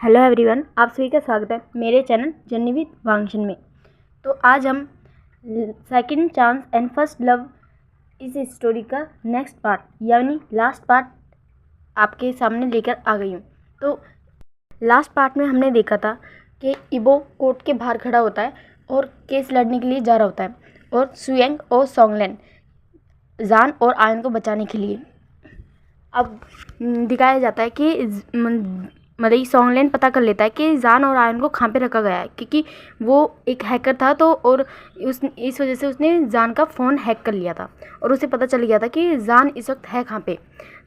Hello everyone, आप सभी का स्वागत है मेरे चैनल जर्नी विद वांगशन में। तो आज हम second chance and first love इस स्टोरी का नेक्स्ट पार्ट यानी लास्ट पार्ट आपके सामने लेकर आ गई हूँ। तो लास्ट पार्ट में हमने देखा था कि इबो कोर्ट के बाहर खड़ा होता है और केस लड़ने के लिए जा रहा होता है, और सुयंग और सोंगलेन जान और आयन को बचाने के लिए। अब दिखाया जाता है कि मतलब सोंगलेन पता कर लेता है कि जान और आयन को कहाँ पे रखा गया है, क्योंकि वो एक हैकर था। तो और इस वजह से उसने जान का फ़ोन हैक कर लिया था और उसे पता चल गया था कि जान इस वक्त है कहाँ पे।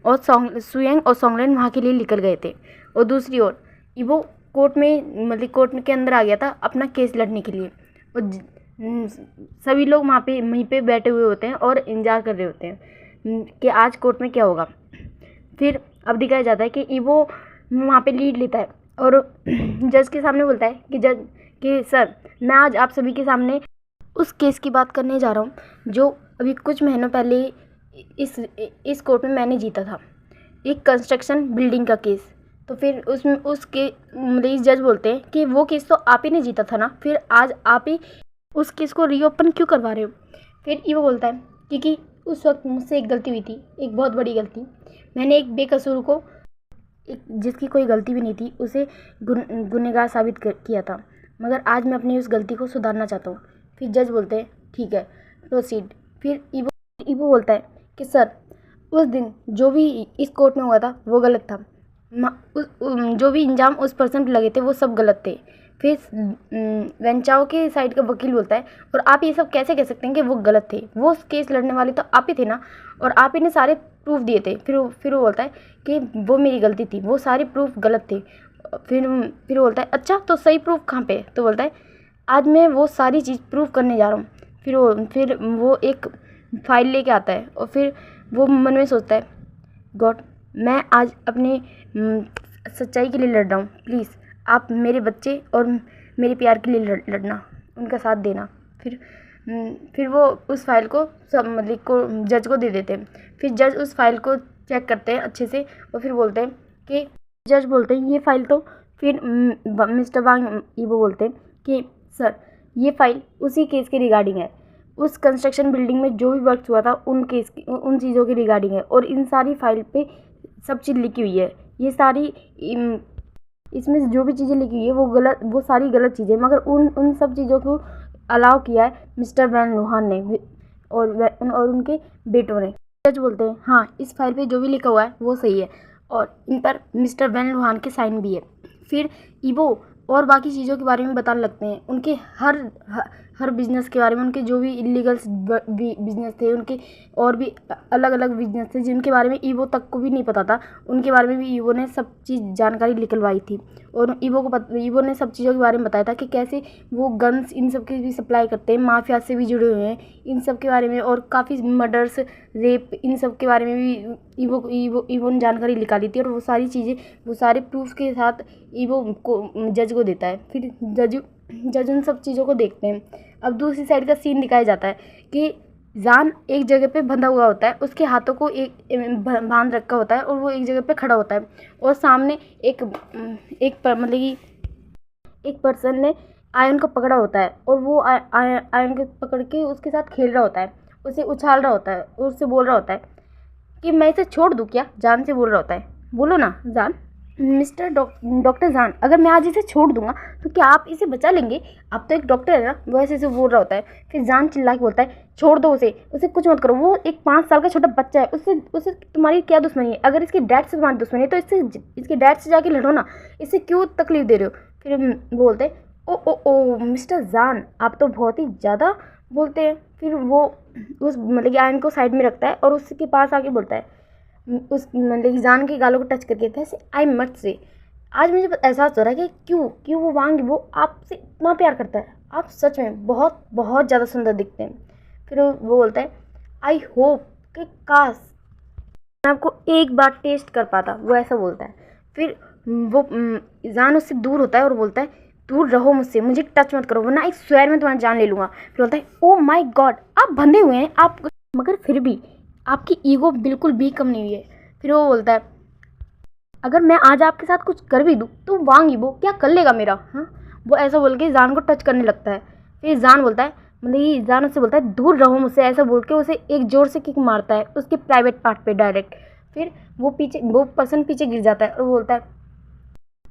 और सुयंग और सोंगलेन वहाँ के लिए निकल गए थे। और दूसरी ओर इबो कोर्ट में मतलब कोर्ट के अंदर आ गया था अपना केस लड़ने के लिए। और सभी लोग वहीं पे बैठे हुए होते हैं और इंतजार कर रहे होते हैं कि आज कोर्ट में क्या होगा। फिर अब दिखाया जाता है कि इबो वहाँ पे लीड लेता है और जज के सामने बोलता है कि सर, मैं आज आप सभी के सामने उस केस की बात करने जा रहा हूँ जो अभी कुछ महीनों पहले इस कोर्ट में मैंने जीता था, एक कंस्ट्रक्शन बिल्डिंग का केस। तो फिर उसमें उसके मतलब जज बोलते हैं कि वो केस तो आप ही ने जीता था ना, फिर आज आप ही उस केस को रीओपन क्यों करवा रहे हो। फिर ये वो बोलता है क्योंकि उस वक्त मुझसे एक गलती हुई थी, एक बहुत बड़ी गलती। मैंने एक बेकसूर को, जिसकी कोई गलती भी नहीं थी, उसे गुनहगार साबित किया था, मगर आज मैं अपनी उस गलती को सुधारना चाहता हूँ। फिर जज बोलते हैं ठीक है, प्रोसीड। फिर इबो बोलता है कि सर, उस दिन जो भी इस कोर्ट में हुआ था वो गलत था। जो भी इंजाम उस पर्सन पे लगे थे वो सब गलत थे। फिर वेंचाओ के साइड का वकील बोलता है और आप ये सब कैसे कह सकते हैं कि वो गलत थे, वो केस लड़ने वाले तो आप ही थे ना, और आप ही ने सारे प्रूफ दिए थे। फिर वो बोलता है कि वो मेरी गलती थी, वो सारे प्रूफ गलत थे। फिर वो बोलता है अच्छा, तो सही प्रूफ कहाँ पे? तो बोलता है आज मैं वो सारी चीज़ प्रूफ करने जा रहा हूँ। फिर वो एक फाइल लेके आता है और फिर वो मन में सोचता है गॉड, मैं आज अपने सच्चाई के लिए लड़ रहा हूँ, प्लीज़ आप मेरे बच्चे और मेरे प्यार के लिए लड़ना, उनका साथ देना। फिर वो उस फाइल को सब मतलब को जज को दे देते हैं। फिर जज उस फाइल को चेक करते हैं अच्छे से और फिर बोलते हैं कि जज बोलते हैं ये फ़ाइल तो, फिर मिस्टर वांग इबो बोलते हैं कि सर, ये फ़ाइल उसी केस के रिगार्डिंग है, उस कंस्ट्रक्शन बिल्डिंग में जो भी वर्क हुआ था उन चीज़ों के रिगार्डिंग है, और इन सारी फाइल पे सब चीज़ लिखी हुई है। ये सारी इसमें जो भी चीज़ें लिखी हुई है वो सारी गलत चीज़ें, मगर उन सब चीज़ों को अलाउ किया है मिस्टर वैन लोहान ने और उनके बेटों ने। जज बोलते हैं हाँ, इस फाइल पे जो भी लिखा हुआ है वो सही है और इन पर मिस्टर वैन लोहान के साइन भी है। फिर इबो और बाकी चीज़ों के बारे में बताने लगते हैं, उनके हर बिज़नेस के बारे में, उनके जो भी इलीगल बिज़नेस थे, उनके और भी अलग अलग बिज़नेस थे जिनके बारे में ईवो तक को भी नहीं पता था, उनके बारे में भी ईवो ने सब चीज़ जानकारी निकलवाई थी। और ईवो ने सब चीज़ों के बारे में बताया था कि कैसे वो गन्स इन सब की भी सप्लाई करते हैं, माफिया से भी जुड़े हुए हैं, इन सब के बारे में, और काफ़ी मर्डर्स, रेप, इन सब के बारे में भी ईवो ने जानकारी निकाली थी। और वो सारी चीज़ें, वो सारे प्रूफ के साथ ईवो को जज को देता है। फिर जज उन सब चीज़ों को देखते हैं। अब दूसरी साइड का सीन दिखाया जाता है कि जान एक जगह पे बंधा हुआ होता है, उसके हाथों को एक बांध रखा होता है और वो एक जगह पे खड़ा होता है, और सामने मतलब कि एक पर्सन ने आयन को पकड़ा होता है, और वो आयन को पकड़ के उसके साथ खेल रहा होता है, उसे उछाल रहा होता है और उससे बोल रहा होता है कि मैं इसे छोड़ दूँ क्या? जान से बोल रहा होता है, बोलो ना जान, मिस्टर डॉक्टर जान, अगर मैं आज इसे छोड़ दूंगा तो क्या आप इसे बचा लेंगे? आप तो एक डॉक्टर है ना, वैसे से बोल रहा होता है। फिर जान चिल्ला के बोलता है छोड़ दो उसे कुछ मत करो, वो एक 5 साल का छोटा बच्चा है, उससे तुम्हारी क्या दुश्मनी है? अगर इसके डैड से तुम्हारी दुश्मनी है तो इसके डैड से जाके लड़ो ना, इससे क्यों तकलीफ दे रहे हो? फिर बोलते हैं ओ मिस्टर जान, आप तो बहुत ही ज़्यादा बोलते हैं। फिर वो उस मतलब आयन को साइड में रखता है और उसके पास आके बोलता है, उस मतलब जान के गालों को टच करके, वैसे आई मत से, आज मुझे एहसास हो रहा है कि क्यों वो वांग वो आपसे इतना प्यार करता है, आप सच में बहुत बहुत ज़्यादा सुंदर दिखते हैं। फिर वो बोलता है आई होप कि काश मैं आपको एक बार टेस्ट कर पाता, वो ऐसा बोलता है। फिर वो जान उससे दूर होता है और बोलता है दूर रहो मुझसे, मुझे टच मत करो वरना एक स्वेर में तुम्हारी जान ले लूँगा। फिर बोलता है ओ माई गॉड, आप बंधे हुए हैं आप, मगर फिर भी आपकी ईगो बिल्कुल भी कम नहीं हुई है। फिर वो बोलता है अगर मैं आज आपके साथ कुछ कर भी दूँ तो वांग वो क्या कर लेगा मेरा, हाँ। वो ऐसा बोल के जान को टच करने लगता है। फिर जान बोलता है, मतलब ये जान उससे बोलता है दूर रहो मुझसे, ऐसा बोल के उसे एक ज़ोर से किक मारता है उसके प्राइवेट पार्ट पे डायरेक्ट। फिर वो पर्सन पीछे गिर जाता है और वो बोलता है,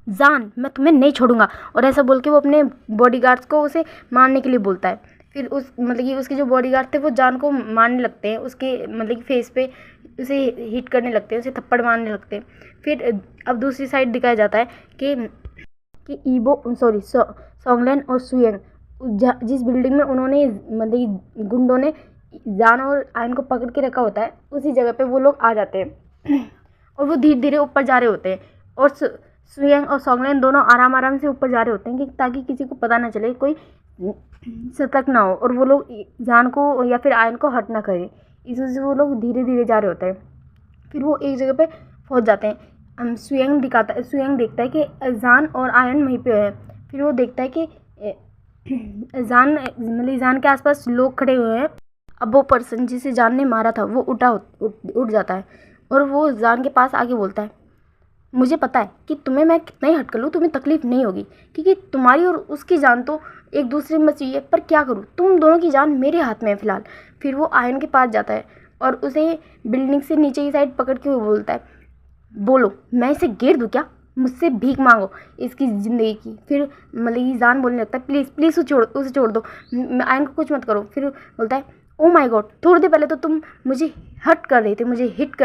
जान मैं तुम्हें नहीं छोड़ूंगा, और ऐसा बोल के वो अपने बॉडीगार्ड्स को उसे मारने के लिए बोलता है। फिर मतलब कि उसके जो बॉडीगार्ड थे वो जान को मारने लगते हैं, उसके मतलब कि फेस पे उसे हिट करने लगते हैं, उसे थप्पड़ मारने लगते हैं। फिर अब दूसरी साइड दिखाया जाता है कि ईबो सॉरी सोंगलेन और सुयंग जिस बिल्डिंग में उन्होंने मतलब गुंडों ने जान और आयन को पकड़ के रखा होता है उसी जगह पे वो लोग आ जाते हैं और वो धीरे धीरे ऊपर जा रहे होते हैं। और सुयंग और सोंगलेन दोनों आराम आराम से ऊपर जा रहे होते हैं कि ताकि किसी को पता ना चले, कोई सतर्क ना हो और वो लोग जान को या फिर आयन को हर्ट ना करे। इस वजह से वो लोग धीरे धीरे जा रहे होते हैं। फिर वो एक जगह पे पहुंच जाते हैं। सुयंग देखता है कि जान और आयन वहीं पे है। फिर वो देखता है कि जान के आसपास लोग खड़े हुए हैं। अब वो पर्सन जिसे जान ने मारा था वो उठ जाता है और वो जान के पास आके बोलता है, मुझे पता है कि तुम्हें मैं कितना ही हट कर लूँ तुम्हें तकलीफ़ नहीं होगी, क्योंकि तुम्हारी और उसकी जान तो एक दूसरे में बची है, पर क्या करूँ तुम दोनों की जान मेरे हाथ में है फ़िलहाल। फिर वो आयन के पास जाता है और उसे बिल्डिंग से नीचे की साइड पकड़ के वो बोलता है, बोलो मैं इसे घेर दूँ क्या, मुझसे भीख मांगो इसकी ज़िंदगी की। फिर मतलब जान बोलने लगता है, प्लीज़ प्लीज़ उसे छोड़ दो, आयन को कुछ मत करो। फिर बोलता है, ओ माय गॉड, थोड़ी देर पहले तो तुम मुझे हिट कर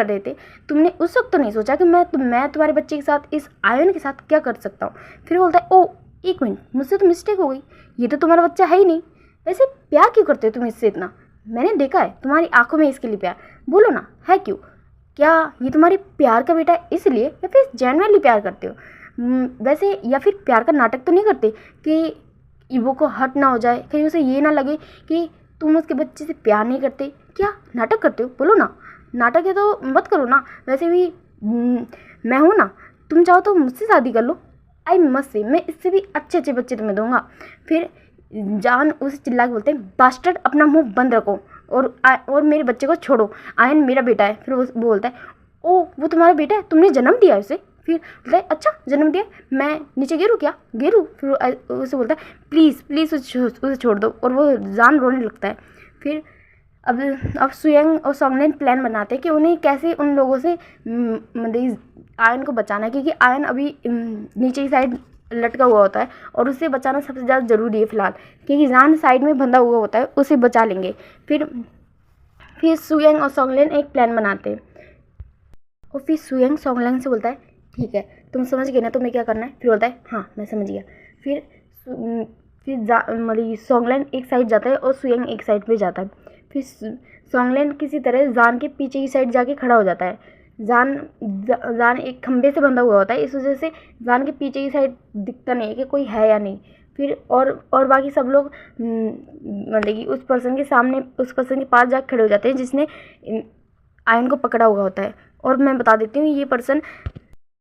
रहे थे, तुमने उस वक्त तो नहीं सोचा कि मैं तुम्हारे बच्चे के साथ इस आयन के साथ क्या कर सकता हूँ। फिर बोलता है, ओ एक मिनट, मुझसे तो मिस्टेक हो गई, ये तो तुम्हारा बच्चा है ही नहीं, वैसे प्यार क्यों करते हो तुम इससे इतना, मैंने देखा है तुम्हारी आंखों में इसके लिए प्यार, बोलो ना है क्यों, क्या ये तुम्हारे प्यार का बेटा है इसलिए, या फिर जेन्युइनली प्यार करते हो वैसे, या फिर प्यार का नाटक तो नहीं करते कि ईवो को हर्ट ना हो जाए, कहीं उसे ये ना लगे कि तुम उसके बच्चे से प्यार नहीं करते, क्या नाटक करते हो, बोलो ना, नाटक है तो मत करो ना, वैसे भी मैं हूँ ना, तुम चाहो तो मुझसे शादी कर लो, आई मस्ट से मैं इससे भी अच्छे अच्छे बच्चे तुम्हें दूंगा। फिर जान उसे चिल्ला के बोलते हैं, बास्टर्ड अपना मुंह बंद रखो और मेरे बच्चे को छोड़ो, आयन मेरा बेटा है। फिर वो बोलता है, ओ वो तुम्हारा बेटा है, तुमने जन्म दिया उसे। फिर बोलता है, अच्छा जन्म दिया, मैं नीचे गिरूँ क्या, गिरूँ। फिर उसे बोलता है, प्लीज़ प्लीज़ उसे छोड़ दो, और वो जान रोने लगता है। फिर अब सुयंग और सोंगलेन प्लान बनाते हैं कि उन्हें कैसे उन लोगों से मतलब आयन को बचाना है, क्योंकि आयन अभी नीचे की साइड लटका हुआ होता है और उसे बचाना सबसे ज़्यादा ज़रूरी है फ़िलहाल, क्योंकि जान साइड में बंधा हुआ होता है, उसे बचा लेंगे। फिर सुयंग और सोंगलेन एक प्लान बनाते हैं और फिर सुयंग सोंगलेन से बोलता है, ठीक है तुम समझ गए ना तुम्हें क्या करना है। फिर बोलता है, हाँ मैं समझ गया। फिर मतलब सोंगलेन एक साइड जाता है और सुयंग एक साइड पे जाता है। फिर सोंगलेन किसी तरह जान के पीछे की साइड जाके खड़ा हो जाता है। जान एक खंबे से बंधा हुआ होता है, इस वजह से जान के पीछे की साइड दिखता नहीं है कि कोई है या नहीं। फिर और बाकी सब लोग मतलब कि उस पर्सन के पास जाके खड़े हो जाते हैं जिसने आयन को पकड़ा हुआ होता है। और मैं बता देती हूँ, ये पर्सन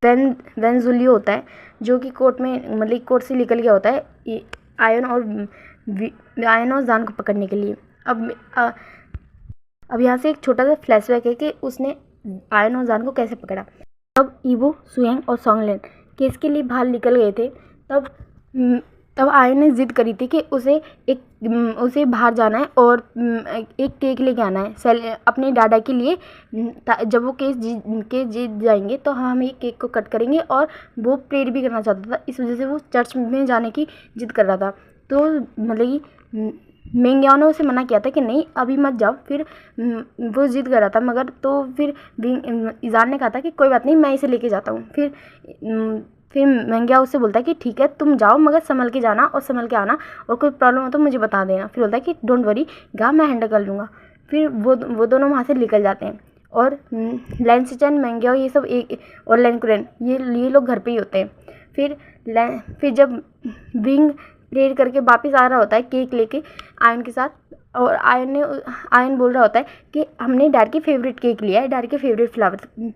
वेंजुलियो होता है, जो कि कोर्ट में मतलब कोर्ट से निकल गया होता है आयन और जान को पकड़ने के लिए। अब यहाँ से एक छोटा सा फ्लैशबैक है कि उसने आयन और जान को कैसे पकड़ा। तब ईवो, सुयंग और सोंगलेन केस के लिए बाहर निकल गए थे। तब आयन ने जिद करी थी कि उसे बाहर जाना है और एक केक लेके आना है अपने डाडा के लिए। जब वो केस जीत जाएंगे तो हम एक केक को कट करेंगे, और वो प्रेयर भी करना चाहता था, इस वजह से वो चर्च में जाने की जिद कर रहा था। तो मतलब कि मेंग्याओ ने उसे मना किया था कि नहीं अभी मत जाओ। फिर वो जिद कर रहा था, मगर तो फिर इजान ने कहा था कि कोई बात नहीं मैं इसे लेके जाता हूँ। फिर मेंग्याओ उससे बोलता है कि ठीक है तुम जाओ, मगर संभल के जाना और संभल के आना, और कोई प्रॉब्लम हो तो मुझे बता देना। फिर बोलता है कि डोंट वरी गा, मैं हैंडल कर लूँगा। फिर वो दोनों वहाँ से निकल जाते हैं, और लैंसिचन, मेंग्याओ ये सब और लैंकुरेन ये लोग घर पे ही होते हैं। फिर जब विंग प्रेयर करके वापस आ रहा होता है केक लेके आयन के साथ, और आयन बोल रहा होता है कि हमने डैड की फेवरेट केक लिया है, डैड के फेवरेट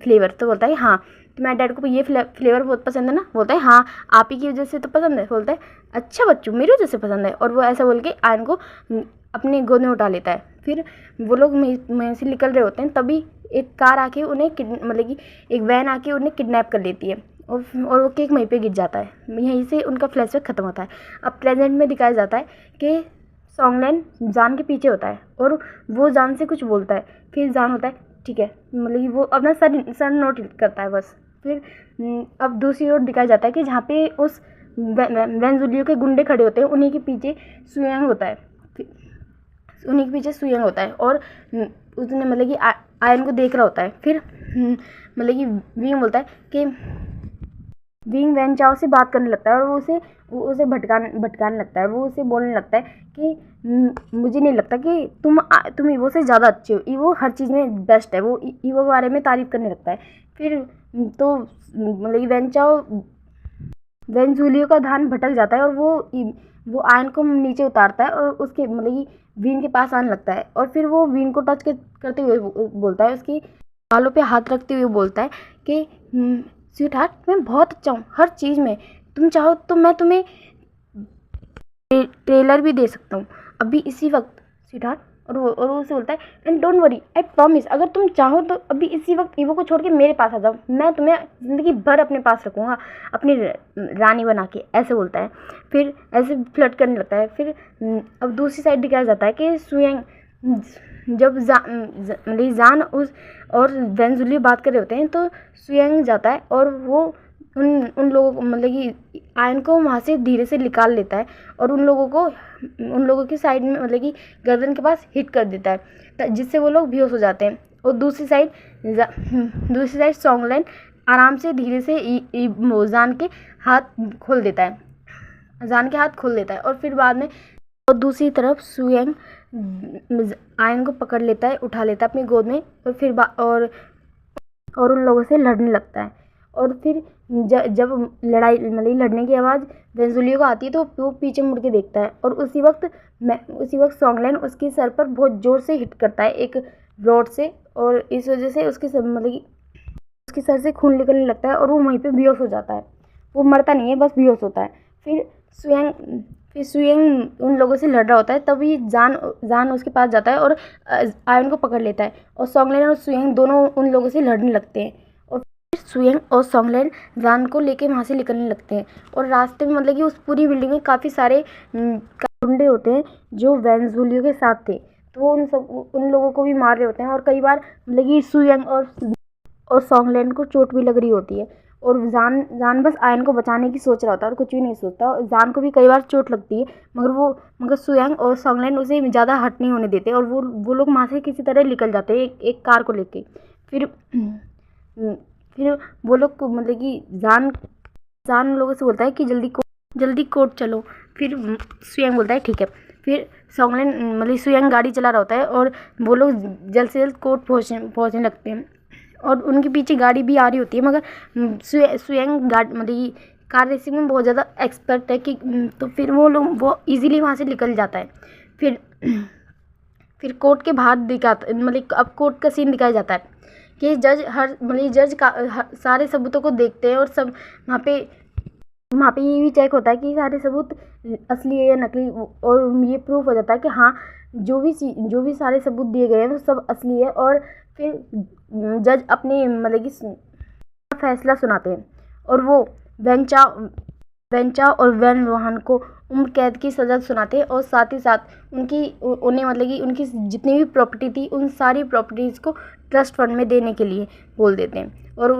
फ्लेवर। तो बोलता है, हाँ तुम्हारे डैड को ये फ्लेवर बहुत पसंद है ना। बोलता है, हाँ आप ही की वजह से तो पसंद है। बोलता है, अच्छा बच्चों मेरी वजह से पसंद है। और वो ऐसा बोल के आयन को अपने गोद में उठा लेता है। फिर वो लोग में से निकल रहे होते हैं, तभी एक कार आके उन्हें मतलब कि एक वैन आके उन्हें किडनैप कर लेती है और वो केक वहीं पे गिर जाता है। यहीं से उनका फ्लैशबैक ख़त्म होता है। अब प्रेजेंट में दिखाया जाता है कि सॉन्गलैन जान के पीछे होता है और वो जान से कुछ बोलता है। फिर जान होता है ठीक है, मतलब कि वो अपना सर नोट करता है बस। फिर अब दूसरी ओर दिखाया जाता है कि जहाँ पे उस वेंजुलियो के गुंडे खड़े होते हैं उन्हीं के पीछे सुयंग होता है। उन्हीं के पीछे सुयंग होता है और उसने मतलब कि आयन को देख रहा होता है। फिर मतलब कि विंग बोलता है कि विंग वैन चाओ से बात करने लगता है और वो उसे भटकाने लगता है। वो उसे बोलने लगता है कि मुझे नहीं लगता कि तुम ईवो से ज़्यादा अच्छे हो, ईवो हर चीज़ में बेस्ट है। वो ईवो के बारे में तारीफ़ करने लगता है। फिर तो मतलब कि वैन चाओ वेंजुलियो का ध्यान भटक जाता है और वो आयन को नीचे उतारता है और उसके मतलब कि वीन के पास आने लगता है। और फिर वो वीन को टच करते हुए बोलता है, उसकी बालों पे हाथ रखते हुए बोलता है कि स्वीटहार्ट मैं बहुत अच्छा हूँ हर चीज़ में, तुम चाहो तो मैं तुम्हें ट्रेलर भी दे सकता हूँ अभी इसी वक्त स्वीटहार्ट। और वो उसे बोलता है and don't worry I promise, अगर तुम चाहो तो अभी इसी वक्त ईवो को छोड़ के मेरे पास आ जाओ, मैं तुम्हें ज़िंदगी भर अपने पास रखूँगा अपनी रानी बना के, ऐसे बोलता है। फिर ऐसे फ्लर्ट करने लगता है। फिर अब दूसरी साइड दिखाया जाता है कि सुयंग जब जान उस और वेंजुलियो बात कर रहे होते हैं तो सुयंग जाता है और वो उन लोगों को मतलब कि आयन को वहाँ से धीरे से निकाल लेता है और उन लोगों की साइड में मतलब कि गर्दन के पास हिट कर देता है, जिससे वो लोग बेहोश हो जाते हैं। और दूसरी साइड सॉन्गलैन आराम से धीरे से जान के हाथ खोल देता है और फिर बाद में और दूसरी तरफ सुयंग आयन को पकड़ लेता है, उठा लेता है अपनी गोद में और फिर और उन लोगों से लड़ने लगता है। और फिर जब लड़ने की आवाज़ वेंजुलियो को आती है तो वो पीछे मुड़ के देखता है और उसी वक्त सॉन्गलैन उसके सर पर बहुत ज़ोर से हिट करता है एक रॉड से और इस वजह से उसके सर से खून निकलने लगता है और वो वहीं पे बेहोश हो जाता है। वो मरता नहीं है, बस बेहोश होता है। फिर सुयंग उन लोगों से लड़ रहा होता है, तभी जान उसके पास जाता है और आयन को पकड़ लेता है और सॉन्गलैन और सुयंग दोनों उन लोगों से लड़ने लगते हैं। और फिर सुयंग और सॉन्गलैन जान को लेके वहाँ से निकलने लगते हैं और रास्ते में मतलब कि उस पूरी बिल्डिंग में काफ़ी सारे गुंडे होते हैं जो वेंजुलियो के साथ थे, तो वो उन लोगों को भी मार रहे होते हैं। और कई बार मतलब कि सुयंग और सॉन्गलैन को चोट भी लग रही होती है और जान बस आयन को बचाने की सोच रहा होता है और कुछ भी नहीं सोचता। जान को भी कई बार चोट लगती है मगर सुयंग और सॉन्गलैन उसे ज़्यादा हर्ट नहीं होने देते और वो लोग वहाँ से किसी तरह निकल जाते हैं एक कार को लेके। फिर वो लोग को मतलब कि जान लोगों से बोलता है कि जल्दी कोर्ट चलो। फिर सुयंग बोलता है ठीक है। फिर सॉन्गलैन मतलब सुयंग गाड़ी चला रहा होता है और वो लोग जल्द से जल्द कोर्ट पहुँचने लगते हैं और उनके पीछे गाड़ी भी आ रही होती है। मगर सुयंग मतलब कार रेसिंग में बहुत ज़्यादा एक्सपर्ट है कि तो फिर वो इजीली वहाँ से निकल जाता है। फिर कोर्ट के बाहर मतलब अब कोर्ट का सीन दिखाया जाता है कि जज सारे सबूतों को देखते हैं और सब वहाँ पे ये भी चेक होता है कि सारे सबूत असली है या नकली, और ये प्रूफ हो जाता है कि हाँ जो भी सारे सबूत दिए गए हैं वो सब असली है। और फिर जज अपने मतलब कि फैसला सुनाते हैं और वो वेंचा और वैन रोहन को उम्र कैद की सज़ा सुनाते हैं और साथ ही साथ उन्हें मतलब कि उनकी जितनी भी प्रॉपर्टी थी उन सारी प्रॉपर्टीज़ को ट्रस्ट फंड में देने के लिए बोल देते हैं और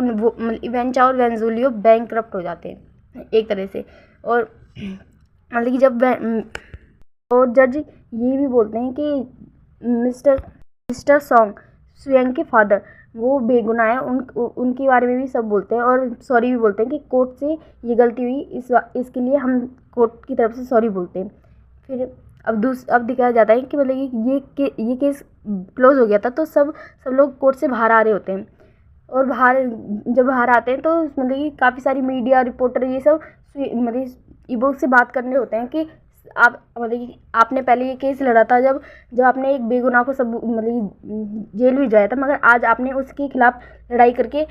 वेंचा और वेंजुलियो बैंकक्रप्ट हो जाते हैं एक तरह से। और मतलब कि और जज ये भी बोलते हैं कि मिस्टर सॉन्ग सुयंग के फादर वो बेगुनाह है, उनके बारे में भी सब बोलते हैं और सॉरी भी बोलते हैं कि कोर्ट से ये गलती हुई, इसके लिए हम कोर्ट की तरफ से सॉरी बोलते हैं। फिर अब दिखाया जाता है कि मतलब ये केस क्लोज हो गया था, तो सब लोग कोर्ट से बाहर आ रहे होते हैं और जब बाहर आते हैं तो मतलब कि काफ़ी सारी मीडिया रिपोर्टर ये सब मतलब ईवो से बात करने होते हैं कि आप मतलब कि आपने पहले ये केस लड़ा था जब आपने एक बेगुनाह को सब मतलब जेल भी जाया था, मगर आज आपने उसके खिलाफ लड़ाई करके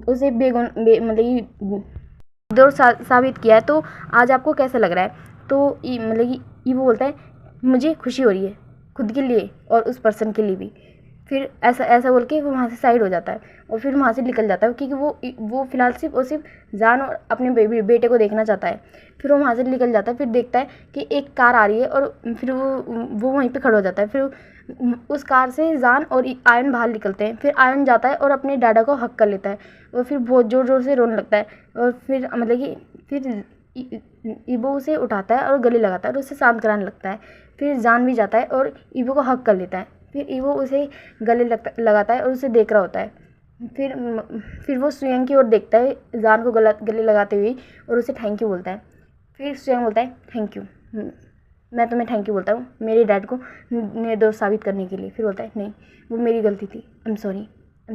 उसे मतलब निर्दोष साबित किया है, तो आज आपको कैसा लग रहा है? तो मतलब कि ईवो बोलता है मुझे खुशी हो रही है खुद के लिए और उस पर्सन के लिए भी। फिर ऐसा ऐसा बोल के वो वहाँ से साइड हो जाता है और फिर वहाँ से निकल जाता है, क्योंकि वो फ़िलहाल सिर्फ और सिर्फ जान और अपने बेटे को देखना चाहता है। फिर वो वहाँ से निकल जाता है, फिर देखता है कि एक कार आ रही है और फिर वो वहीं पे खड़ा हो जाता है। फिर उस कार से जान और आयन बाहर निकलते हैं। फिर आयन जाता है और अपने डाडा को हक कर लेता है और फिर बहुत ज़ोर ज़ोर से रोने लगता है। और फिर मतलब कि फिर ईबो उसे उठाता है और गले लगाता है और उसे शांत कराने लगता है। फिर जान भी जाता है और ईबो को हक कर लेता है। फिर ईबो उसे गले लगाता है और उसे देख रहा होता है। फिर वो सुयंग की ओर देखता है जान को गले लगाते हुए और उसे थैंक यू बोलता है। फिर सुयंग बोलता है थैंक यू, मैं तुम्हें थैंक यू बोलता हूँ मेरे डैड को निर्दोष साबित करने के लिए। फिर बोलता है नहीं, वो मेरी गलती थी, आई एम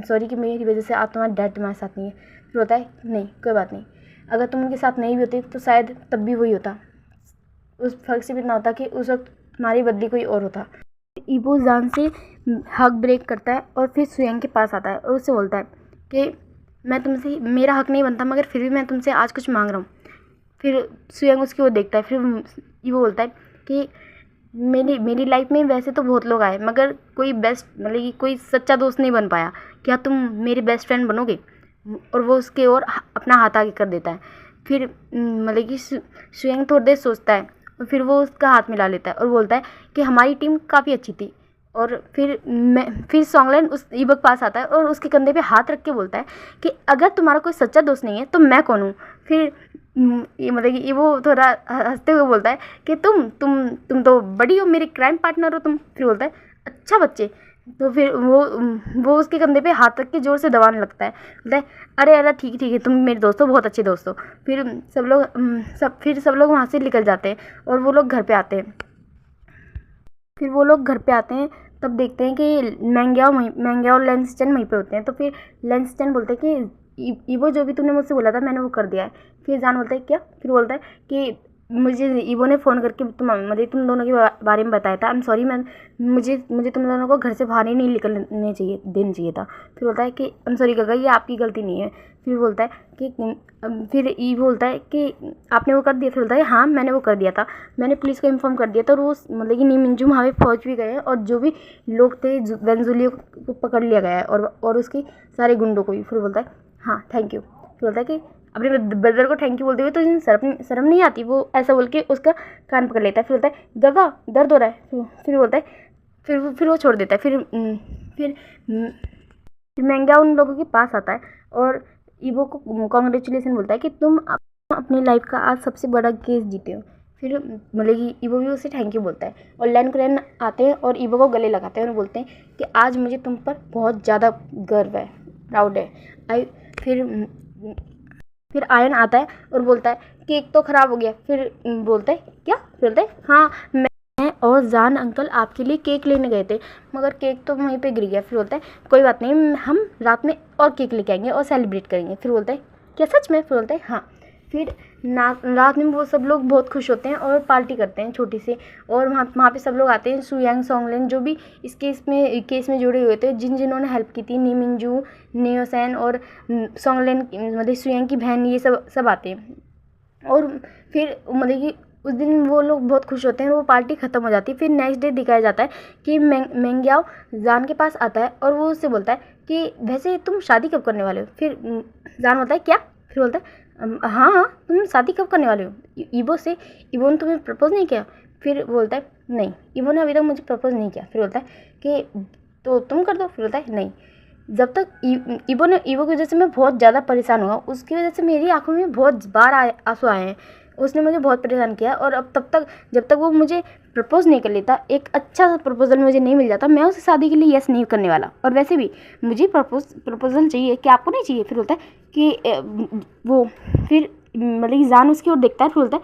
सॉरी कि मेरी वजह से आज तुम्हारा डैड तुम्हारे साथ नहीं है। फिर बोलता है नहीं कोई बात नहीं, अगर तुम उनके साथ नहीं भी होते तो शायद तब भी वही होता, उस फर्क से भी इतना होता कि उस वक्त तुम्हारी बदली कोई और होता। ईबो जान से हक ब्रेक करता है और फिर सुयंग के पास आता है और उससे बोलता है कि मैं तुमसे, मेरा हक नहीं बनता मगर फिर भी मैं तुमसे आज कुछ मांग रहा हूँ। फिर सुयंग उसकी ओर देखता है। फिर ईबो बोलता है कि मेरी लाइफ में वैसे तो बहुत लोग आए मगर कोई बेस्ट मतलब कि कोई सच्चा दोस्त नहीं बन पाया, क्या तुम मेरे बेस्ट फ्रेंड बनोगे? और वो उसके ओर अपना हाथ आगे कर देता है। फिर मतलब कि सुयंग थोड़ी देर सोचता है और फिर वो उसका हाथ मिला लेता है और बोलता है कि हमारी टीम काफ़ी अच्छी थी। और फिर सॉन्गलैन उस ईबो के पास आता है और उसके कंधे पे हाथ रख के बोलता है कि अगर तुम्हारा कोई सच्चा दोस्त नहीं है तो मैं कौन हूँ? फिर ये मतलब कि वो थोड़ा हंसते हुए बोलता है कि तुम तो बड़ी हो, मेरे क्राइम पार्टनर हो तुम। फिर बोलता है अच्छा बच्चे। तो फिर वो उसके कंधे पे हाथ रख के ज़ोर से दबाने लगता है। बोलता है अरे अरे ठीक है तुम मेरे दोस्त हो, बहुत अच्छे दोस्त हो। फिर सब लोग वहाँ से निकल जाते हैं और वो लोग घर पे आते हैं। तब देखते हैं कि मैंग्याओ और लेंसचन वहीं पे होते हैं। तो फिर लेंसचन बोलते हैं कि ईबो जो भी तूने मुझसे बोला था मैंने वो कर दिया है। फिर जान बोलता है क्या? फिर बोलता है कि मुझे ईबो ने फ़ोन करके तुम दोनों के बारे में बताया था, आई एम सॉरी, मुझे तुम दोनों को घर से बाहर ही नहीं निकलने देना चाहिए था। फिर बोलता है कि आई एम सॉरी काका, ये आपकी गलती नहीं है। फिर बोलता है कि फिर ईबो बोलता है कि आपने वो कर दिया? फिर बोलता है हाँ मैंने वो कर दिया था, मैंने पुलिस को इन्फॉर्म कर दिया था और वो मतलब कि नीमिंजू वहाँ पे पहुँच भी गए हैं और जो भी लोग थे वेंजुलियो को पकड़ लिया गया है और उसके सारे गुंडों को भी। फिर बोलता है हाँ थैंक यू। फिर बोलता है कि अपने ब्रदर को थैंक यू बोलते हुए तो जिन शर्म नहीं आती, वो ऐसा बोल के उसका कान पकड़ लेता है। फिर बोलता है गगा दर्द हो रहा है। फिर बोलता है फिर वो छोड़ देता है। फिर मैंग्या उन लोगों के पास आता है और ईबो को कॉन्ग्रेचुलेसन बोलता है कि तुम अपनी लाइफ का आज सबसे बड़ा केस जीते हो। फिर मतलब कि ईबो भी उसे थैंक यू बोलता है और लैन आते हैं और ईबो को गले लगाते हैं और बोलते हैं कि आज मुझे तुम पर बहुत ज़्यादा गर्व है, प्राउड है। फिर आयन आता है और बोलता है केक तो ख़राब हो गया। फिर बोलता है क्या? फिर बोलता है हाँ मैं और जान अंकल आपके लिए केक लेने गए थे मगर केक तो वहीं पे गिर गया। फिर बोलता है कोई बात नहीं, हम रात में और केक लेके आएंगे और सेलिब्रेट करेंगे। फिर बोलता है क्या सच में? फिर बोलता है हाँ। फिर रात में वो सब लोग बहुत खुश होते हैं और पार्टी करते हैं छोटी सी, और वहाँ पे सब लोग आते हैं। सुयांग सॉन्गलैन जो भी इस केस में जुड़े हुए थे, जिन्होंने हेल्प की थी, नीमिंजू, नेओसैन और सॉन्गलैन मतलब सुयांग की बहन, ये सब आते हैं। और फिर मतलब कि उस दिन वो लोग बहुत खुश होते हैं और वो पार्टी ख़त्म हो जाती है। फिर नेक्स्ट डे दिखाया जाता है कि मैंग्याओ जान के पास आता है और वो उससे बोलता है कि वैसे तुम शादी कब करने वाले हो? फिर जान बोलता है क्या? फिर बोलता है हाँ तुम शादी कब करने वाले हो? ईबो ने तुम्हें प्रपोज़ नहीं किया? फिर बोलता है नहीं, ईबो ने अभी तक मुझे प्रपोज़ नहीं किया। फिर बोलता है कि तो तुम कर दो। फिर बोलता है नहीं, जब तक ईबो की वजह से मैं बहुत ज़्यादा परेशान हुआ, उसकी वजह से मेरी आंखों में बहुत बार आंसू आए हैं, उसने मुझे बहुत परेशान किया। और अब जब तक वो मुझे प्रपोज़ नहीं कर लेता, एक अच्छा सा प्रपोज़ल मुझे नहीं मिल जाता, मैं उसे शादी के लिए यस नहीं करने वाला। और वैसे भी मुझे प्रपोज़ल चाहिए, कि आपको नहीं चाहिए? फिर बोलता है कि वो फिर मतलब जान उसकी ओर देखता है। फिर बोलता है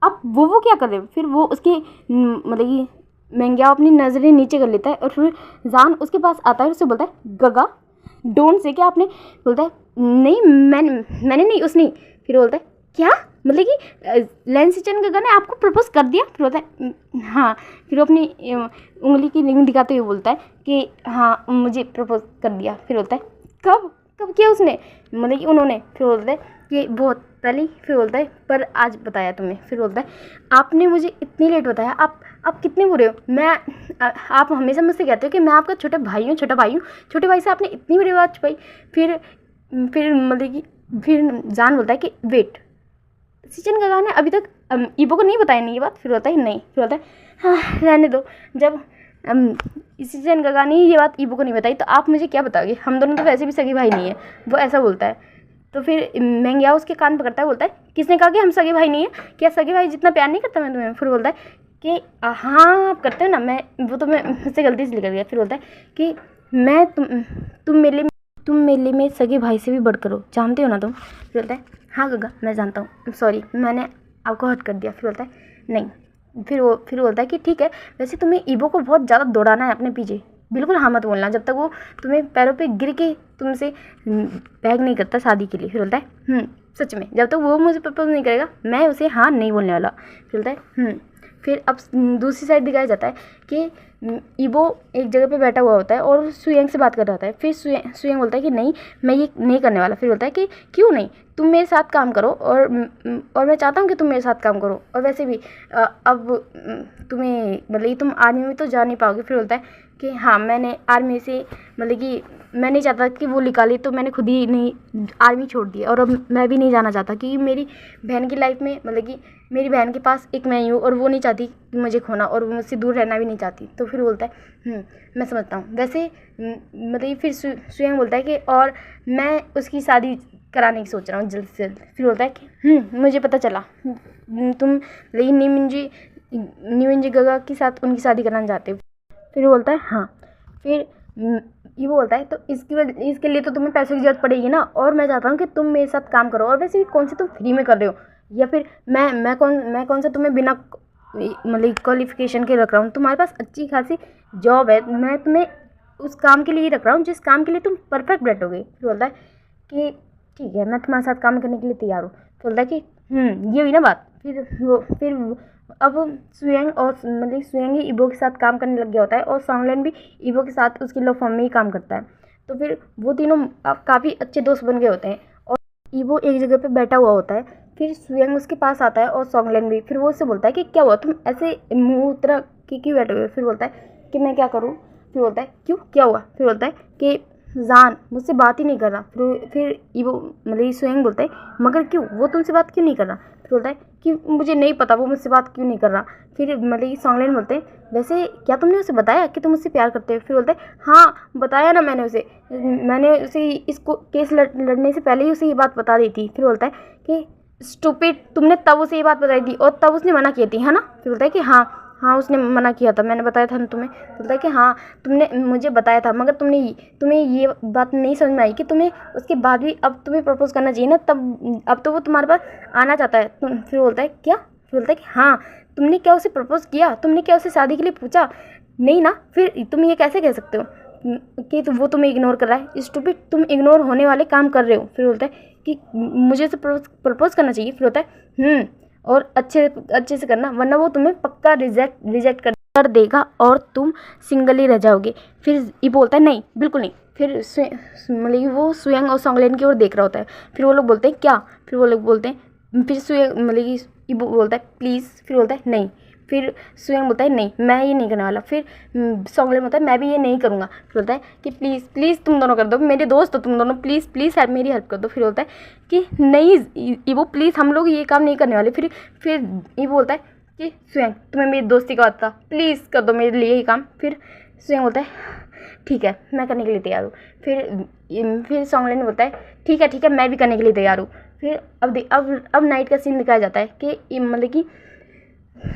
अब वो क्या कर रहे हो? फिर वो उसके मतलब कि मैंग्याओ अपनी नज़रें नीचे कर लेता है और फिर जान उसके पास आता है, उससे बोलता है गगा डोंट से क्या आपने? बोलता है नहीं मैंने नहीं, उसने। फिर बोलता है क्या मतलब कि लेंसचन गगा ने आपको प्रपोज कर दिया? फिर बोलता है हाँ। फिर वो अपनी उंगली की रिंग दिखाते हुए बोलता है कि हाँ मुझे प्रपोज कर दिया। फिर बोलता है कब किया उसने? मतलब कि उन्होंने। फिर बोलता है कि बहुत पहले। फिर बोलता है पर आज बताया तुम्हें। फिर बोलता है आपने मुझे इतनी लेट बताया, आप आप कितने बुरे हो। आप हमेशा मुझसे कहते हो कि मैं आपका छोटा भाई हूँ, छोटा भाई हूँ, छोटे भाई से आपने इतनी बड़ी बात छुपाई। फिर मतलब कि फिर जान बोलता है कि वेट, सिचन गगा ने अभी तक ईबो को नहीं बताया नहीं ये बात। फिर बोलता है नहीं, फिर बोलता है हाँ रहने दो। जब सिचन गगा ने ये बात ईबो को नहीं बताई तो आप मुझे क्या बताओगे, हम दोनों तो वैसे भी सगे भाई नहीं है, वो ऐसा बोलता है। तो फिर मेंग्याओ उसके कान पकड़ता है, बोलता है किसने कहा कि हम सगे भाई नहीं है, क्या सगे भाई जितना प्यार नहीं करता मैं तुम्हें। फिर बोलता है कि हाँ आप करते हो ना, मैं वो तो मैं मुझसे गलती से निकल गया। फिर बोलता है कि मैं तुम मेले में सगे भाई से भी बढ़कर हो, जानते हो ना तुम। फिर बोलता है हाँ गगा मैं जानता हूँ, सॉरी मैंने आपको हर्ट कर दिया। फिर बोलता है नहीं। फिर बोलता है कि ठीक है, वैसे तुम्हें ईबो को बहुत ज़्यादा दौड़ाना है अपने पीछे, बिल्कुल हाँ मत बोलना जब तक वो तुम्हें पैरों पे गिर के तुमसे बैग नहीं करता शादी के लिए। फिर बोलता है सच में, जब तक वो मुझे प्रपोज नहीं करेगा मैं उसे हाँ नहीं बोलने वाला। फिर बोलता है फिर अब दूसरी साइड दिखाया जाता है कि ईबो एक जगह पे बैठा हुआ होता है और सुयंग से बात कर रहा होता है। फिर सुयंग बोलता है कि नहीं मैं ये नहीं करने वाला। फिर बोलता है कि क्यों नहीं, तुम मेरे साथ काम करो और मैं चाहता हूँ कि तुम मेरे साथ काम करो, और वैसे भी अब तुम्हें मतलब तुम आर्मी में तो जा नहीं पाओगे। फिर बोलता है कि हाँ मैंने आर्मी से मतलब कि मैं नहीं चाहता कि वो निकाले, तो मैंने खुद ही नहीं आर्मी छोड़ दी, और अब मैं भी नहीं जाना चाहता क्योंकि मेरी बहन की लाइफ में मतलब कि मेरी बहन के पास एक मैं ही हूँ और वो नहीं चाहती कि मुझे खोना, और वो मुझसे दूर रहना भी नहीं चाहती। तो फिर बोलता है मैं समझता हूँ। वैसे मतलब फिर सुयंग बोलता है कि और मैं उसकी शादी कराने की सोच रहा हूँ जल्द से जल्द। फिर बोलता है कि मुझे पता चला तुम लेकिन न्यूमिंजी गगा के साथ उनकी शादी कराना चाहते हो। फिर वो बोलता है हाँ। फिर ये वो बोलता है तो इसके लिए तो तुम्हें पैसों की जरूरत पड़ेगी ना, और मैं चाहता हूँ कि तुम मेरे साथ काम करो, और वैसे भी कौन से तुम फ्री में कर रहे हो, या फिर मैं कौन सा तुम्हें बिना मतलब क्वालिफिकेशन के रख रहा हूँ। तुम्हारे पास अच्छी खासी जॉब है, मैं तुम्हें उस काम के लिए रख रहा हूँ जिस काम के लिए तुम परफेक्ट बैठोगे। फिर बोलता है कि ठीक है मैं तुम्हारे साथ काम करने के लिए तैयार हूँ। तो बोलता है कि ये हुई ना बात। फिर अब सुयंग और मतलब सुयंग ही ईबो के साथ काम करने लग गया होता है, और सॉन्गलैन भी ईबो के साथ उसकी लव फॉर्म में ही काम करता है। तो फिर वो तीनों काफ़ी अच्छे दोस्त बन गए होते हैं, और ईबो एक जगह पे बैठा हुआ होता है। फिर सुयंग उसके पास आता है और सॉन्गलैन भी। फिर वो उससे बोलता है कि क्या हुआ, तुम ऐसे मुँह तरह के क्यों बैठे हुए। फिर बोलता है कि मैं क्या करूँ। फिर बोलता है क्यों क्या हुआ। फिर बोलता है कि जान मुझसे बात ही नहीं कर रहा। फिर ईबो मतलब सुयंग बोलता है मगर क्यों, वो तुमसे बात क्यों नहीं कर रहा। फिर बोलता है कि मुझे नहीं पता वो मुझसे बात क्यों नहीं कर रहा। फिर मतलब सॉन्गलैन बोलते हैं वैसे क्या तुमने उसे बताया कि तुम मुझसे प्यार करते हो। फिर बोलते हैं हाँ बताया ना मैंने उसे इसको केस लड़ने से पहले ही उसे ये बात बता दी थी। फिर बोलता है कि स्टूपिड, तुमने तब उसे ये बात बताई थी और तब उसने मना की थी है ना। फिर बोलता है कि हाँ उसने मना किया था, मैंने बताया था ना तुम्हें। बोलता है कि हाँ तुमने मुझे बताया था, मगर तुम्हें ये बात नहीं समझ में आई कि तुम्हें उसके बाद भी अब तुम्हें प्रपोज करना चाहिए ना, तब अब तो वो तुम्हारे पास आना चाहता है। फिर बोलता है क्या। फिर बोलता है कि हाँ तुमने क्या उसे प्रपोज किया, तुमने क्या उसे शादी के लिए पूछा, नहीं ना। फिर तुम ये कैसे कह सकते हो कि वो तुम्हें इग्नोर कर रहा है। स्टूपिड, तुम इग्नोर होने वाले काम कर रहे हो। फिर बोलता है कि मुझे उसे प्रपोज करना चाहिए। फिर होता है और अच्छे से करना, वरना वो तुम्हें पक्का रिजेक्ट कर देगा और तुम सिंगल ही रह जाओगे। फिर ये बोलता है नहीं बिल्कुल नहीं। फिर मतलब वो सुयंग और सॉन्गलैन की ओर देख रहा होता है। फिर वो लोग बोलते हैं क्या। फिर वो लोग बोलते हैं फिर सुयंग मतलब ये बोलता है प्लीज़। फिर बोलता है नहीं। फिर सुयंग बोलता है नहीं मैं ये नहीं करने वाला। फिर सॉन्गलैन बोलता है मैं भी ये नहीं करूँगा। फिर बोलता है कि प्लीज़ तुम दोनों कर दो, मेरे दोस्त हो तुम दोनों, प्लीज़ मेरी हेल्प कर दो। फिर बोलता है कि नहीं वो प्लीज़ हम लोग ये काम नहीं करने वाले। फिर ये बोलता है कि सुयंग तुम्हें मेरी दोस्ती का पता, प्लीज़ कर दो मेरे लिए ये काम। फिर सुयंग बोलता है ठीक है मैं करने के लिए तैयार हूँ। फिर सॉन्गलैन बोलता है ठीक है मैं भी करने के लिए तैयार हूँ। फिर अब नाइट का सीन दिखाया जाता है कि मतलब कि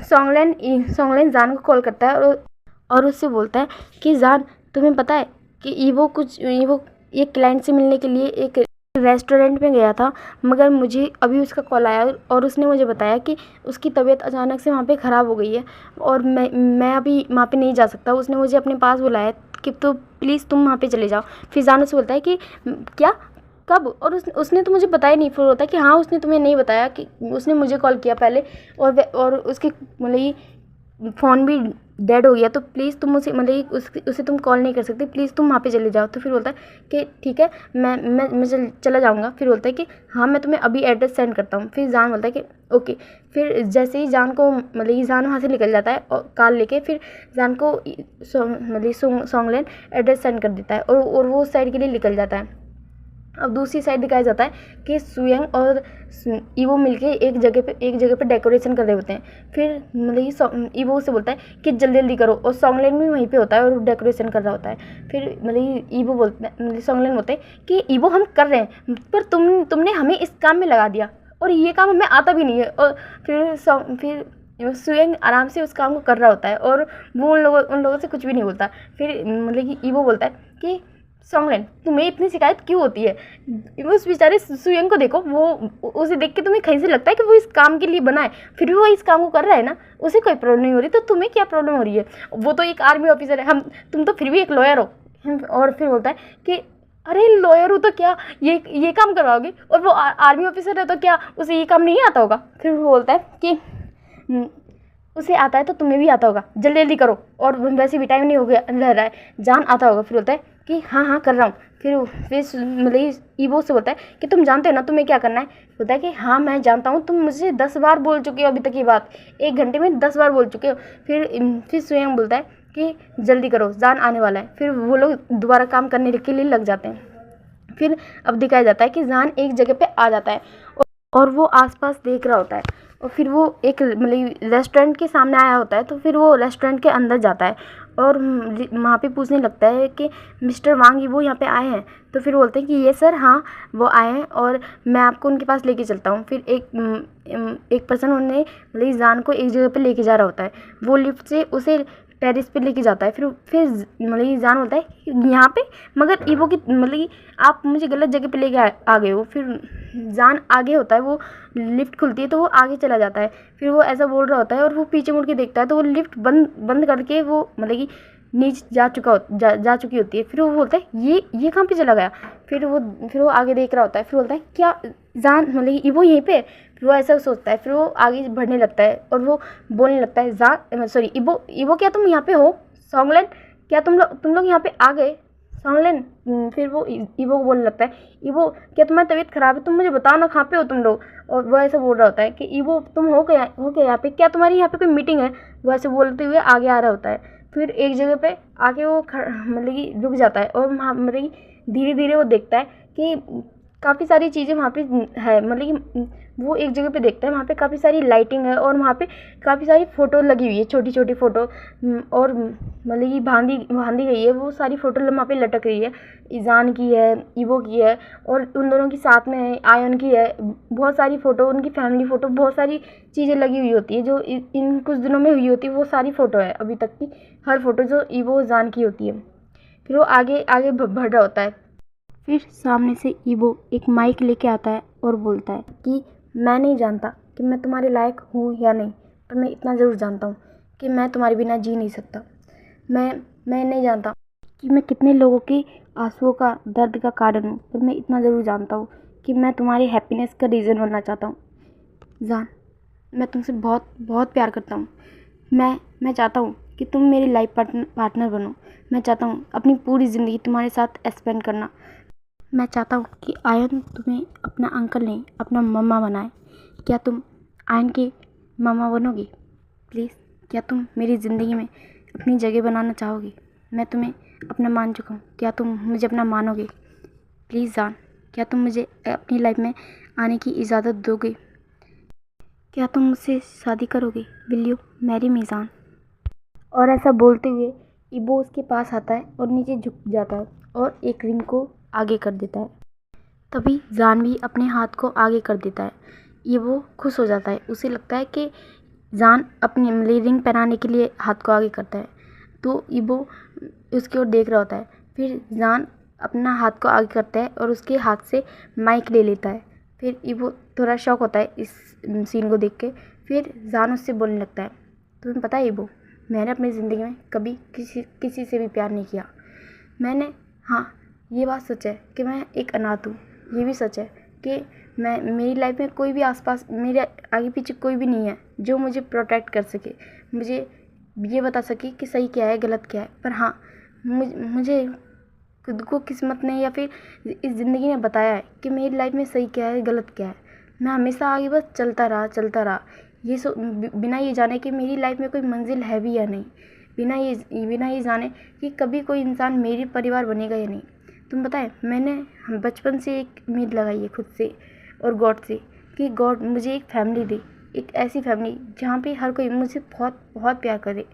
सॉन्गलैन जान को कॉल करता है और उससे बोलता है कि जान तुम्हें पता है कि ईवो एक क्लाइंट से मिलने के लिए एक रेस्टोरेंट में गया था, मगर मुझे अभी उसका कॉल आया और उसने मुझे बताया कि उसकी तबीयत अचानक से वहाँ पे ख़राब हो गई है और मैं अभी वहाँ पे नहीं जा सकता। उसने मुझे अपने पास बुलाया कि तो प्लीज़ तुम वहाँ पे चले जाओ। फिर जान उससे बोलता है कि क्या कब, और उसने तो मुझे बताया नहीं। फिर होता है कि हाँ उसने तुम्हें नहीं बताया कि उसने मुझे कॉल किया पहले और उसके मतलब फ़ोन भी डेड हो गया तो प्लीज़ तुम उसे मतलब उसे तुम कॉल नहीं कर सकते, प्लीज़ तुम वहाँ पे चले जाओ। तो फिर बोलता है कि ठीक है, मैं चला जाऊँगा। फिर बोलता है कि हाँ मैं तुम्हें अभी एड्रेस सेंड करता हूँ। फिर जान बोलता है कि ओके। फिर जैसे ही जान को मतलब जान वहाँ से निकल जाता है और कार लेके, फिर जान को सॉन्गलैंड एड्रेस सेंड कर देता है और वो उस साइड के लिए निकल जाता है। अब दूसरी साइड दिखाया जाता है कि सुयंग और ईवो मिलके एक जगह पे डेकोरेशन कर रहे होते हैं। फिर मतलब ईवो से बोलता है कि जल्दी जल्दी करो, और सॉन्गलैंड भी वहीं पे होता है और डेकोरेशन कर रहा होता है। फिर मतलब ईवो बोलता है, मतलब सॉन्गलैंड बोलते हैं कि ईवो हम कर रहे हैं, पर तुमने हमें इस काम में लगा दिया और ये काम हमें आता भी नहीं है। और फिर सुयंग आराम से उस काम को कर रहा होता है और वो उन लोगों से कुछ भी नहीं बोलता। फिर मतलब कि ईवो बोलता है कि सॉन्गलैंड तुम्हें इतनी शिकायत क्यों होती है? उस बेचारे सुयंग को देखो, वो उसे देख के तुम्हें कहीं से लगता है कि वो इस काम के लिए बना है, फिर भी वो इस काम को कर रहा है ना, उसे कोई प्रॉब्लम नहीं हो रही, तो तुम्हें क्या प्रॉब्लम हो रही है? वो तो एक आर्मी ऑफिसर है, तुम तो फिर भी एक लॉयर हो। और फिर बोलता है कि अरे लॉयर हो तो क्या ये काम करवाओगे, और वो आर्मी ऑफिसर है तो क्या उसे ये काम नहीं आता होगा? फिर वो बोलता है कि उसे आता है तो तुम्हें भी आता होगा, जल्दी जल्दी करो, और वैसे भी टाइम नहीं हो गया रह रहा है, जान आता होगा। फिर बोलता है कि हाँ कर रहा हूँ। फिर मतलब ईवो से बोलता है कि तुम जानते हो ना तुम्हें क्या करना है? बोलता है कि हाँ मैं जानता हूँ, तुम मुझे 10 बार बोल चुके हो अभी तक ये बात, 1 घंटे में 10 बार बोल चुके हो। फिर स्वयं बोलता है कि जल्दी करो, जान आने वाला है। फिर वो लोग दोबारा काम करने के लिए लग जाते हैं। फिर अब दिखाया जाता है कि जान एक जगह पे आ जाता है और वो आसपास देख रहा होता है, और फिर वो एक मतलब रेस्टोरेंट के सामने आया होता है। तो फिर वो रेस्टोरेंट के अंदर जाता है और वहाँ पे पूछने लगता है कि मिस्टर वांग वो यहाँ पे आए हैं? तो फिर बोलते हैं कि ये सर हाँ वो आए हैं और मैं आपको उनके पास लेके चलता हूँ। फिर एक पर्सन उन्हें मतलब जान को एक जगह पे लेके जा रहा होता है, वो लिफ्ट से उसे टेरिस पे लेके जाता है। फिर मतलब जान बोलता है यहाँ पे, मगर ईवो की मतलब आप मुझे गलत जगह पे लेके आ गए हो। फिर जान आगे होता है, वो लिफ्ट खुलती है तो वो आगे चला जाता है। फिर वो ऐसा बोल रहा होता है और वो पीछे मुड़ के देखता है तो वो लिफ्ट बंद करके वो मतलब कि नीचे जा चुकी होती है। फिर वो बोलता है ये कहाँ पे चला गया? फिर वो आगे देख रहा होता है। फिर बोलता है क्या जान मतलब वो यहीं पे? फिर वो ऐसा सोचता है, फिर वो आगे बढ़ने लगता है और वो बोलने लगता है जान सॉरी ईवो क्या तुम यहाँ पे हो? सॉन्गलैंड क्या तुम लोग यहाँ पे आ गए? सॉन्गलैंड फिर वो ईवो को बोलने लगता है ईवो क्या तुम्हारी तबीयत खराब है? तुम मुझे बताओ ना कहाँ पे हो तुम लोग? और वो ऐसा बोल रहा होता है कि ईवो तुम हो क्या यहाँ पे? क्या तुम्हारी यहाँ पे कोई मीटिंग है? वो ऐसे बोलते हुए आगे आ रहा होता है। फिर एक जगह पे आके वो मतलब कि रुक जाता है और वहाँ मतलब कि धीरे धीरे वो देखता है कि काफ़ी सारी चीज़ें वहाँ पे है। मतलब कि वो एक जगह पे देखता है वहाँ पे काफ़ी सारी लाइटिंग है और वहाँ पे काफ़ी सारी फ़ोटो लगी हुई है, छोटी छोटी फ़ोटो, और मतलब कि बांधी गई है। वो सारी फ़ोटो वहाँ पे लटक रही है, ईजान की है, ईवो की है, और उन दोनों की साथ में है, आयन की है। बहुत सारी फ़ोटो, उनकी फैमिली फ़ोटो, बहुत सारी चीज़ें लगी हुई होती है जो इन कुछ दिनों में हुई होती है। वो सारी फ़ोटो है अभी तक की, हर फ़ोटो जो ईवो जान की होती है। फिर वो आगे आगे बढ़ रहा होता है। फिर सामने से ईवो एक माइक लेके आता है और बोलता है कि मैं नहीं जानता कि मैं तुम्हारे लायक हूँ या नहीं, पर मैं इतना ज़रूर जानता हूँ कि मैं तुम्हारे बिना जी नहीं सकता। मैं नहीं जानता कि मैं कितने लोगों के आंसुओं का, दर्द का कारण हूँ, पर मैं इतना ज़रूर जानता हूँ कि मैं तुम्हारी हैप्पीनेस का रीज़न बनना चाहता हूँ। जान, मैं तुमसे बहुत बहुत प्यार करता हूँ। मैं चाहता हूँ कि तुम मेरी लाइफ पार्टनर बनो। मैं चाहता हूँ अपनी पूरी ज़िंदगी तुम्हारे साथ स्पेंड करना। मैं चाहता हूँ कि आयन तुम्हें अपना अंकल नहीं, अपना मम्मा बनाए। क्या तुम आयन की मम्मा बनोगी? प्लीज़, क्या तुम मेरी ज़िंदगी में अपनी जगह बनाना चाहोगी? मैं तुम्हें अपना मान चुका हूँ, क्या तुम मुझे अपना मानोगे? प्लीज़ जान, क्या तुम मुझे अपनी लाइफ में आने की इजाज़त दोगे? क्या तुम मुझसे शादी करोगे? विल यू मैरी मी जान? और ऐसा बोलते हुए ईवो उसके पास आता है और नीचे झुक जाता है और एक रिंग को आगे कर देता है। तभी जान भी अपने हाथ को आगे कर देता है। ईवो खुश हो जाता है, उसे लगता है कि जान अपनी रिंग पहनाने के लिए हाथ को आगे करता है, तो ईवो उसकी ओर देख रहा होता है। फिर जान अपना हाथ को आगे करता है और उसके हाथ से माइक ले लेता है। फिर ईवो थोड़ा शॉक होता है इस सीन को देख के। फिर जान उससे बोलने लगता है, तुम्हें पता है ईवो, मैंने अपनी ज़िंदगी में कभी किसी से भी प्यार नहीं किया। हाँ, ये बात सच है कि मैं एक अनाथ हूँ। ये भी सच है कि मेरी लाइफ में कोई भी आसपास, मेरे आगे पीछे कोई भी नहीं है जो मुझे प्रोटेक्ट कर सके, मुझे ये बता सके कि सही क्या है गलत क्या है। पर हाँ, मुझे खुद को किस्मत ने या फिर इस ज़िंदगी ने बताया है कि मेरी लाइफ में सही क्या है गलत क्या है। मैं हमेशा आगे बस चलता रहा, ये बिना ये जाने कि मेरी लाइफ में कोई मंजिल है भी या नहीं, बिना ये जाने कि कभी कोई इंसान मेरी परिवार बनेगा या नहीं। तुम पता है, मैंने बचपन से एक उम्मीद लगाई है खुद से और गॉड से कि गॉड मुझे एक फैमिली दे, एक ऐसी फैमिली जहाँ पे हर कोई मुझे बहुत बहुत प्यार करे,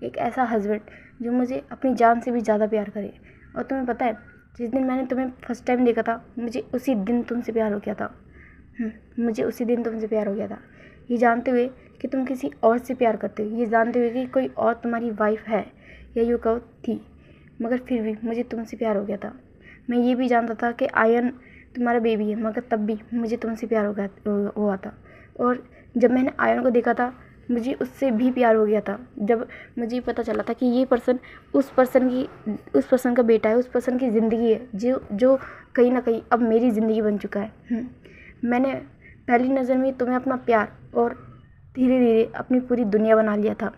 एक ऐसा हस्बैंड जो मुझे अपनी जान से भी ज़्यादा प्यार करे। और तुम्हें पता है, जिस दिन मैंने तुम्हें फर्स्ट टाइम देखा था, मुझे उसी दिन तुमसे प्यार हो गया था। मुझे उसी दिन तुमसे प्यार हो गया था, ये जानते हुए कि तुम किसी और से प्यार करते हो, ये जानते हुए कि कोई और तुम्हारी वाइफ है या यूँ कहो थी, मगर फिर भी मुझे तुमसे प्यार हो गया था। मैं ये भी जानता था कि आयन तुम्हारा बेबी है, मगर तब भी मुझे तुमसे प्यार हुआ था। और जब मैंने आयन को देखा था, मुझे उससे भी प्यार हो गया था। जब मुझे पता चला था कि ये पर्सन उस पर्सन का बेटा है, उस पर्सन की ज़िंदगी है जो कहीं ना कहीं अब मेरी ज़िंदगी बन चुका है। मैंने पहली नज़र में तुम्हें अपना प्यार और धीरे धीरे अपनी पूरी दुनिया बना लिया था।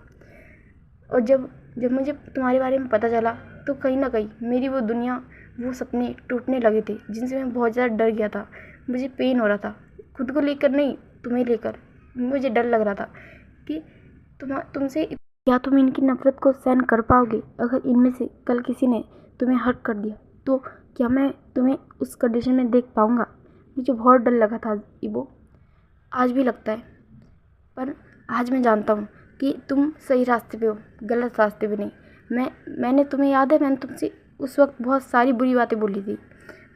और जब मुझे तुम्हारे बारे में पता चला तो कहीं ना कहीं मेरी वो दुनिया, वो सपने टूटने लगे थे जिनसे मैं बहुत ज़्यादा डर गया था। मुझे पेन हो रहा था, खुद को लेकर नहीं, तुम्हें लेकर मुझे डर लग रहा था कि तुमसे क्या तुम इनकी नफ़रत को सहन कर पाओगे। अगर इनमें से कल किसी ने तुम्हें हर्ट कर दिया तो क्या मैं तुम्हें उस कंडीशन में देख पाऊँगा। मुझे बहुत डर लगा था इबो, आज भी लगता है, पर आज मैं जानता हूँ कि तुम सही रास्ते पे हो, गलत रास्ते पे नहीं। मैंने तुम्हें याद है, मैंने तुमसे उस वक्त बहुत सारी बुरी बातें बोली थी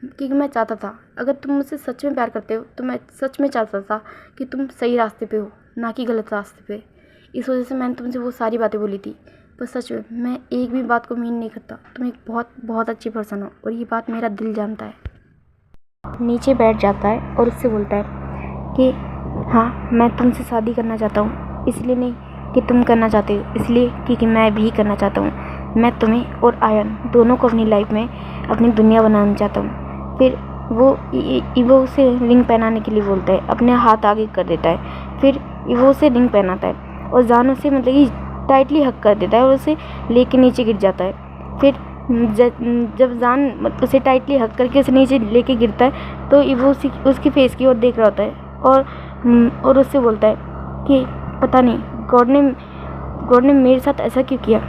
क्योंकि मैं चाहता था, अगर तुम मुझसे सच में प्यार करते हो तो मैं सच में चाहता था कि तुम सही रास्ते पे हो, ना कि गलत रास्ते पे। इस वजह से मैंने तुमसे वो सारी बातें बोली थी। पर सच में मैं एक भी बात को मीन नहीं करता, तुम एक बहुत बहुत अच्छी पर्सन हो और ये बात मेरा दिल जानता है। नीचे बैठ जाता है और उससे बोलता है कि हाँ, मैं तुमसे शादी करना चाहता हूँ, इसलिए नहीं कि तुम करना चाहते हो, इसलिए क्योंकि मैं भी करना चाहता हूँ। मैं तुम्हें और आयन दोनों को अपनी लाइफ में अपनी दुनिया बनाना चाहता हूँ। फिर वो उसे रिंग पहनाने के लिए बोलता है, अपने हाथ आगे कर देता है। फिर वो उसे रिंग पहनाता है और जान उसे मतलब कि टाइटली हक कर देता है और उसे लेके नीचे गिर जाता है। फिर जब जान उसे टाइटली हक करके उसे नीचे लेके गिरता है तो वो उसकी फेस की ओर देख रहा होता है और उससे बोलता है कि पता नहीं गॉड ने मेरे साथ ऐसा क्यों किया।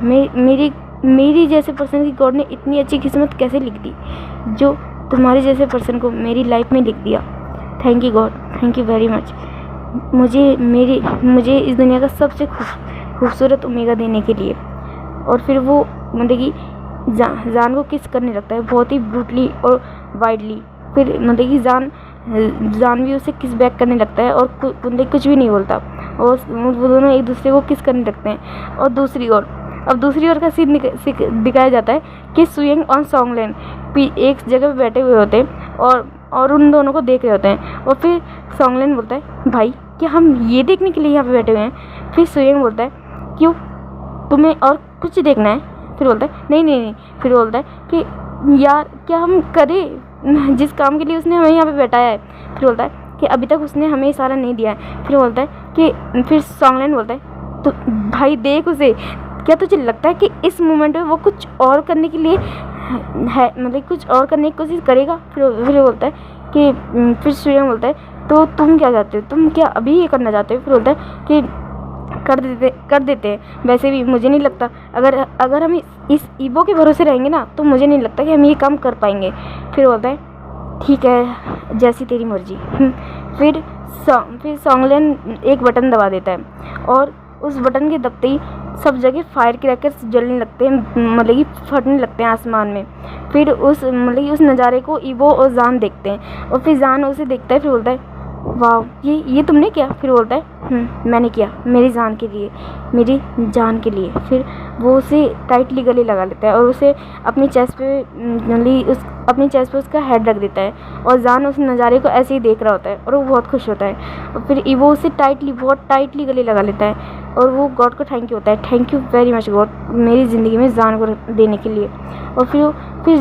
मेरी जैसे पर्सन की गॉड ने इतनी अच्छी किस्मत कैसे लिख दी जो तुम्हारे जैसे पर्सन को मेरी लाइफ में लिख दिया। Thank you God, thank you very much, मुझे इस दुनिया का सबसे खूबसूरत ओमेगा देने के लिए। और फिर वो मतलब कि जान को किस करने लगता है बहुत ही ब्रूटली और वाइडली। फिर मतलब कि जान भी उसे किस बैक करने लगता है और कुछ भी नहीं बोलता और वो दोनों एक दूसरे को किस करने लगते हैं। और दूसरी ओर का सीन दिखाया जाता है कि सुयंग और सॉन्गलेन एक जगह पे बैठे हुए होते हैं और उन दोनों को देख रहे होते हैं। और फिर सॉन्गलेन बोलता है, भाई क्या हम ये देखने के लिए यहाँ पे बैठे हुए हैं। फिर सुयंग बोलता है, क्यों, तुम्हें और कुछ देखना है। फिर बोलता है नहीं। फिर बोलता है कि यार क्या हम करें जिस काम के लिए उसने हमें यहाँ पे बैठाया है। फिर बोलता है कि अभी तक उसने हमें इशारा नहीं दिया है। फिर सॉन्गलेन बोलता है, तो भाई देख उसे, क्या तुझे लगता है कि इस मोमेंट में वो कुछ और करने के लिए है, मतलब कुछ और करने की कोशिश करेगा। फिर बोलता है कि फिर सूर्य बोलता है, तो तुम क्या चाहते हो, तुम क्या अभी ये करना चाहते हो। फिर बोलता है कि कर देते हैं, वैसे भी मुझे नहीं लगता अगर हम इस ईबो के भरोसे रहेंगे ना तो मुझे नहीं लगता कि हम ये काम कर पाएंगे। फिर बोलता है ठीक है, जैसी तेरी मर्जी। फिर सॉन्गलेन एक बटन दबा देता है और उस बटन के दबते ही सब जगह फायर क्रैकर्स जलने लगते हैं, मतलब कि फटने लगते हैं आसमान में। फिर उस नज़ारे को ईबो और जान देखते हैं और फिर जान उसे देखता है। फिर बोलता है, वाह, ये तुमने किया। फिर बोलता है, मैंने किया, मेरी जान के लिए। फिर वो उसे टाइटली गले लगा लेता है और उसे अपनी चेस्ट पे उसका हेड रख देता है और जान उस नज़ारे को ऐसे ही देख रहा होता है और वो बहुत खुश होता है। और फिर वो उसे बहुत टाइटली गले लगा लेता है और वो गॉड को थैंक यू होता है, thank you very much God, मेरी ज़िंदगी में जान को देने के लिए। और फिर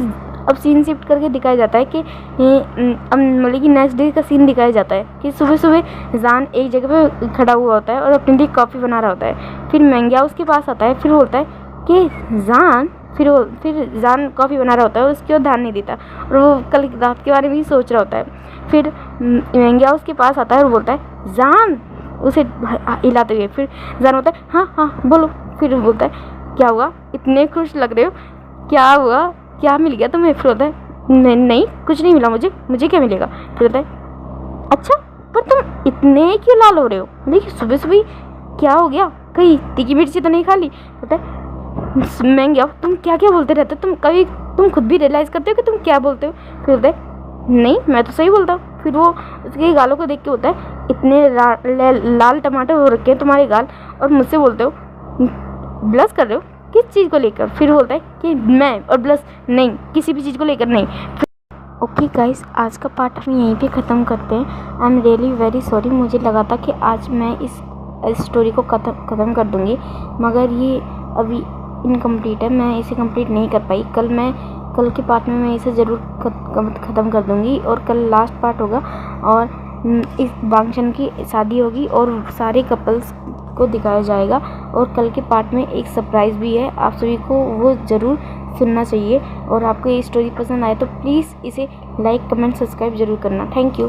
अब सीन शिफ्ट करके दिखाया जाता है कि अब मतलब कि नेक्स्ट डे का सीन दिखाया जाता है कि सुबह सुबह जान एक जगह पे खड़ा हुआ होता है और अपने लिए कॉफ़ी बना रहा होता है। फिर मैंग्या उसके पास आता है, फिर बोलता है कि जान, फिर जान कॉफ़ी बना रहा होता है और उसकी ओर ध्यान नहीं देता और वो कल रात के बारे में ही सोच रहा होता है। फिर मैंग्या उसके पास आता है और बोलता है जान, उसे हिलाते हुए। फिर जान बोलता है हाँ हाँ बोलो। फिर बोलता है क्या हुआ, इतने खुश लग रहे हो, क्या हुआ, क्या मिल गया तुम्हें? फिर होता है नहीं कुछ नहीं मिला मुझे क्या मिलेगा? फिर होता है अच्छा पर तुम इतने क्यों लाल हो रहे हो, देखिए सुबह सुबह क्या हो गया, कहीं तीखी मिर्ची तो नहीं खा ली? होता है महंगा तुम क्या क्या बोलते रहते हो, तुम खुद भी रियलाइज़ करते हो कि तुम क्या बोलते हो? फिर होता है नहीं मैं तो सही बोलता हूँ। फिर वो उसके गालों को देख के होता है इतने लाल टमाटर हो रखे हैं तुम्हारे गाल और मुझसे बोलते हो, ब्लश कर रहे हो किस चीज़ को लेकर? फिर बोलता है कि मैं और ब्लश नहीं, किसी भी चीज़ को लेकर नहीं। ओके गाइस, आज का पार्ट हम यहीं पे ख़त्म करते हैं। I am really very sorry, मुझे लगा था कि आज मैं इस स्टोरी को ख़त्म कर दूँगी, मगर ये अभी इनकम्प्लीट है, मैं इसे कंप्लीट नहीं कर पाई। कल के पार्ट में मैं इसे ज़रूर ख़त्म कर दूँगी और कल लास्ट पार्ट होगा और इस वांगशन की शादी होगी और सारे कपल्स को दिखाया जाएगा। और कल के पार्ट में एक सरप्राइज़ भी है, आप सभी को वो ज़रूर सुनना चाहिए। और आपको ये स्टोरी पसंद आए तो प्लीज़ इसे लाइक कमेंट सब्सक्राइब ज़रूर करना। Thank you.